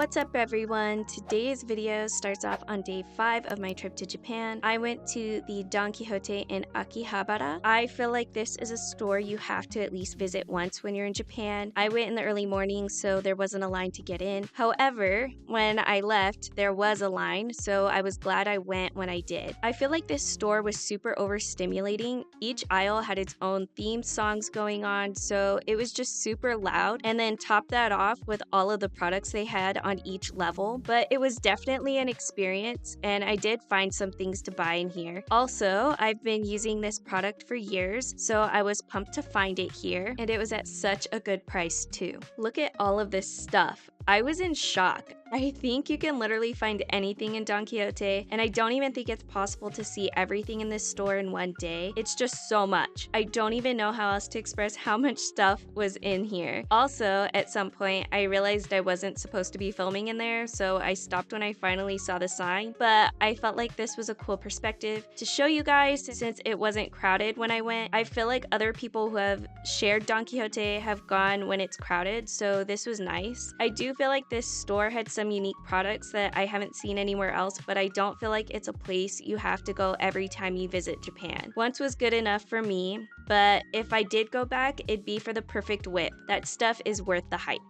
What's up everyone? Today's video starts off on day 5 of my trip to Japan. I went to the Don Quixote in Akihabara. I feel like this is a store you have to at least visit once when you're in Japan. I went in the early morning, so there wasn't a line to get in. However, when I left, there was a line, so I was glad I went when I did. I feel like this store was super overstimulating. Each aisle had its own theme songs going on, so it was just super loud, and then top that off with all of the products they had on each level. But it was definitely an experience, and I did find some things to buy in here. Also, I've been using this product for years, so I was pumped to find it here, and it was at such a good price too. Look at all of this stuff. I was in shock. I think you can literally find anything in Don Quixote, and I don't even think it's possible to see everything in this store in one day. It's just so much. I don't even know how else to express how much stuff was in here. Also, at some point, I realized I wasn't supposed to be filming in there, so I stopped when I finally saw the sign, but I felt like this was a cool perspective to show you guys since it wasn't crowded when I went. I feel like other people who have shared Don Quixote have gone when it's crowded, so this was nice. I do feel like this store had some unique products that I haven't seen anywhere else, but I don't feel like it's a place you have to go every time you visit Japan. Once was good enough for me, but if I did go back, it'd be for the perfect whip. That stuff is worth the hype.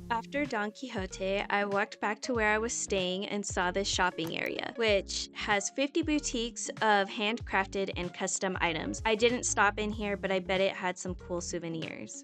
After Don Quixote, I walked back to where I was staying and saw this shopping area, which has 50 boutiques of handcrafted and custom items. I didn't stop in here, but I bet it had some cool souvenirs.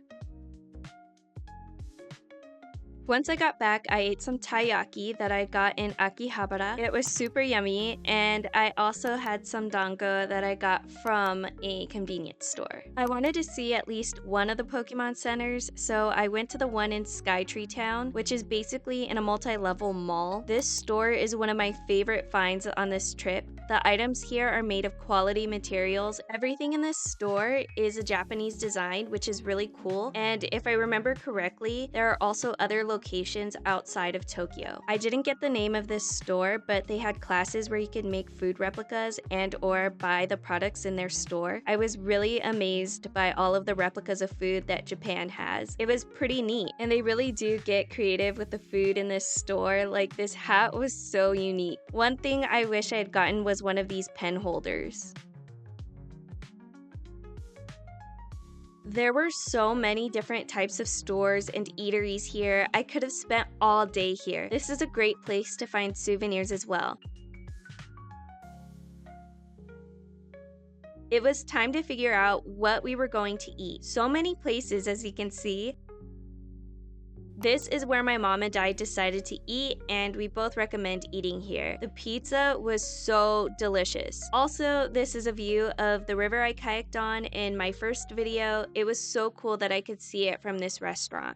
Once I got back, I ate some taiyaki that I got in Akihabara. It was super yummy, and I also had some dango that I got from a convenience store. I wanted to see at least one of the Pokemon centers, so I went to the one in Skytree Town, which is basically in a multi-level mall. This store is one of my favorite finds on this trip. The items here are made of quality materials. Everything in this store is a Japanese design, which is really cool, and if I remember correctly, there are also other locations outside of Tokyo. I didn't get the name of this store, but they had classes where you could make food replicas and or buy the products in their store. I was really amazed by all of the replicas of food that Japan has. It was pretty neat, and they really do get creative with the food in this store. Like, this hat was so unique. One thing I wish I had gotten was one of these pen holders. There were so many different types of stores and eateries here. I could have spent all day here. This is a great place to find souvenirs as well. It was time to figure out what we were going to eat. So many places, as you can see. This is where my mom and I decided to eat, and we both recommend eating here. The pizza was so delicious. Also, this is a view of the river I kayaked on in my first video. It was so cool that I could see it from this restaurant.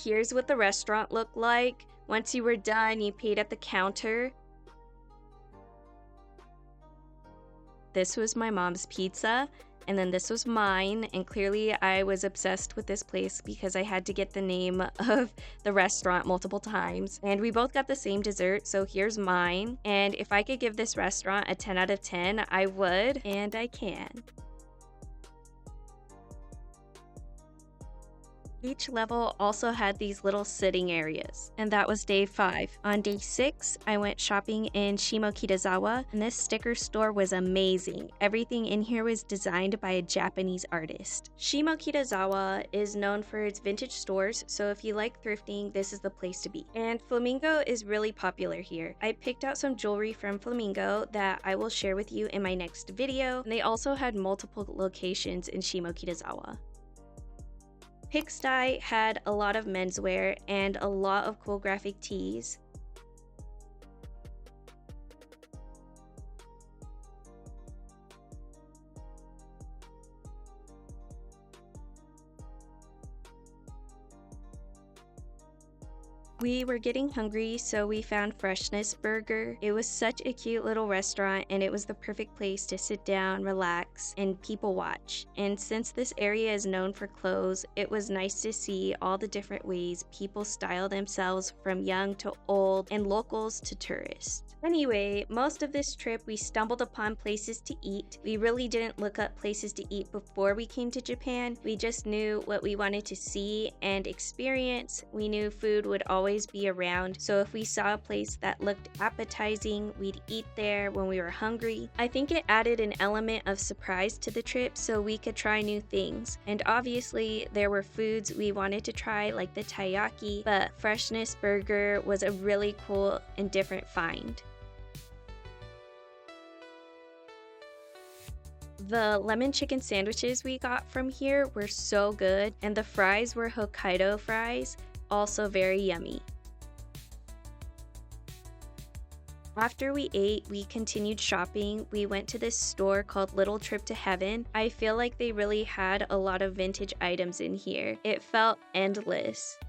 Here's what the restaurant looked like. Once you were done, you paid at the counter. This was my mom's pizza. And then this was mine, and clearly I was obsessed with this place because I had to get the name of the restaurant multiple times. And we both got the same dessert, so here's mine. And if I could give this restaurant a 10 out of 10, I would, and I can. Each level also had these little sitting areas, and that was day 5. On day 6, I went shopping in Shimokitazawa, and this sticker store was amazing. Everything in here was designed by a Japanese artist. Shimokitazawa is known for its vintage stores, so if you like thrifting, this is the place to be. And Flamingo is really popular here. I picked out some jewelry from Flamingo that I will share with you in my next video, and they also had multiple locations in Shimokitazawa. Pigsty had a lot of menswear and a lot of cool graphic tees. We were getting hungry, so we found Freshness Burger. It was such a cute little restaurant, and it was the perfect place to sit down, relax, and people watch. And since this area is known for clothes, it was nice to see all the different ways people style themselves from young to old and locals to tourists. Anyway, most of this trip we stumbled upon places to eat. We really didn't look up places to eat before we came to Japan. We just knew what we wanted to see and experience. We knew food would always be around, so if we saw a place that looked appetizing, we'd eat there when we were hungry. I think it added an element of surprise to the trip so we could try new things. And obviously, there were foods we wanted to try like the taiyaki, but Freshness Burger was a really cool and different find. The lemon chicken sandwiches we got from here were so good, and the fries were Hokkaido fries, also very yummy. After we ate, we continued shopping. We went to this store called Little Trip to Heaven. I feel like they really had a lot of vintage items in here. It felt endless.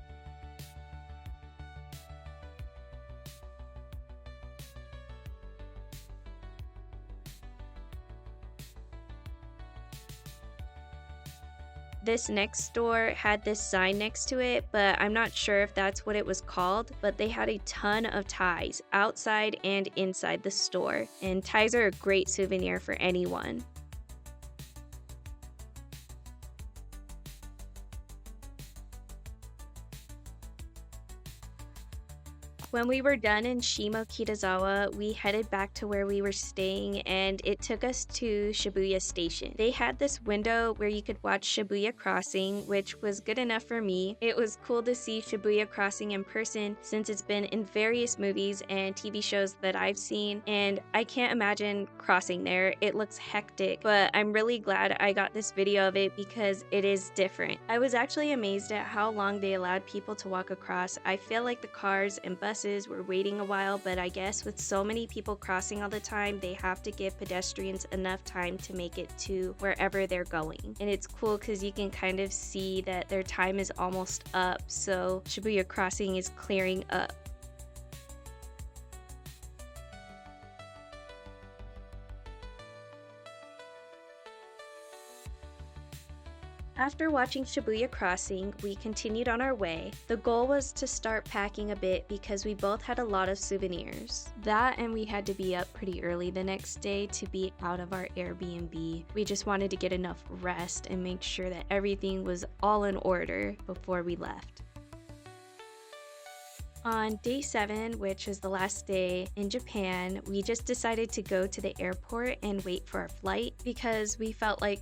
This next store had this sign next to it, but I'm not sure if that's what it was called, but they had a ton of ties outside and inside the store, and ties are a great souvenir for anyone. When we were done in Shimokitazawa, we headed back to where we were staying, and it took us to Shibuya Station. They had this window where you could watch Shibuya Crossing, which was good enough for me. It was cool to see Shibuya Crossing in person since it's been in various movies and TV shows that I've seen, and I can't imagine crossing there. It looks hectic, but I'm really glad I got this video of it because it is different. I was actually amazed at how long they allowed people to walk across. I feel like the cars and buses were waiting a while, but I guess with so many people crossing all the time, they have to give pedestrians enough time to make it to wherever they're going. And it's cool because you can kind of see that their time is almost up, so Shibuya Crossing is clearing up. After watching Shibuya Crossing, we continued on our way. The goal was to start packing a bit because we both had a lot of souvenirs. That and we had to be up pretty early the next day to be out of our Airbnb. We just wanted to get enough rest and make sure that everything was all in order before we left. On day 7, which is the last day in Japan, we just decided to go to the airport and wait for our flight because we felt like,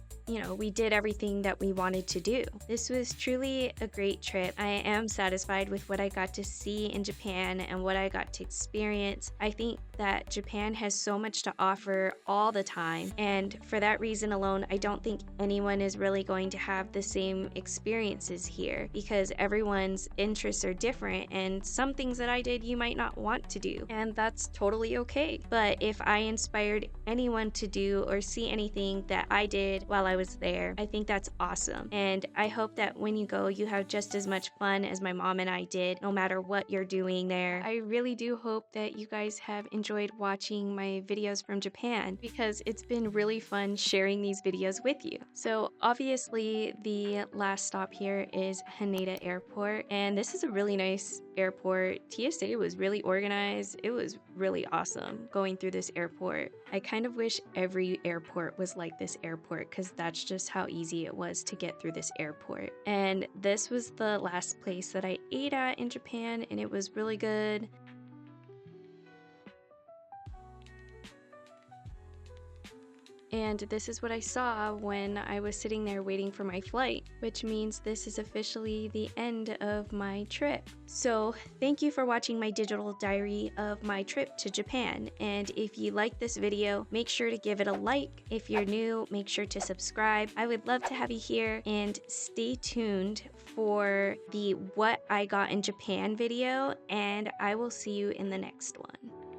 we did everything that we wanted to do. This was truly a great trip. I am satisfied with what I got to see in Japan and what I got to experience. I think that Japan has so much to offer all the time, and for that reason alone, I don't think anyone is really going to have the same experiences here because everyone's interests are different, and some things that I did you might not want to do, and that's totally okay. But if I inspired anyone to do or see anything that I did while I was there, I think that's awesome. And I hope that when you go, you have just as much fun as my mom and I did, no matter what you're doing there. I really do hope that you guys have enjoyed watching my videos from Japan because it's been really fun sharing these videos with you. So obviously the last stop here is Haneda Airport, and this is a really nice airport. TSA was really organized. It was really awesome going through this airport. I kind of wish every airport was like this airport because that's just how easy it was to get through this airport. And this was the last place that I ate at in Japan, and it was really good. And this is what I saw when I was sitting there waiting for my flight, which means this is officially the end of my trip. So thank you for watching my digital diary of my trip to Japan. And if you like this video, make sure to give it a like. If you're new, make sure to subscribe. I would love to have you here, and stay tuned for the What I Got in Japan video, and I will see you in the next one.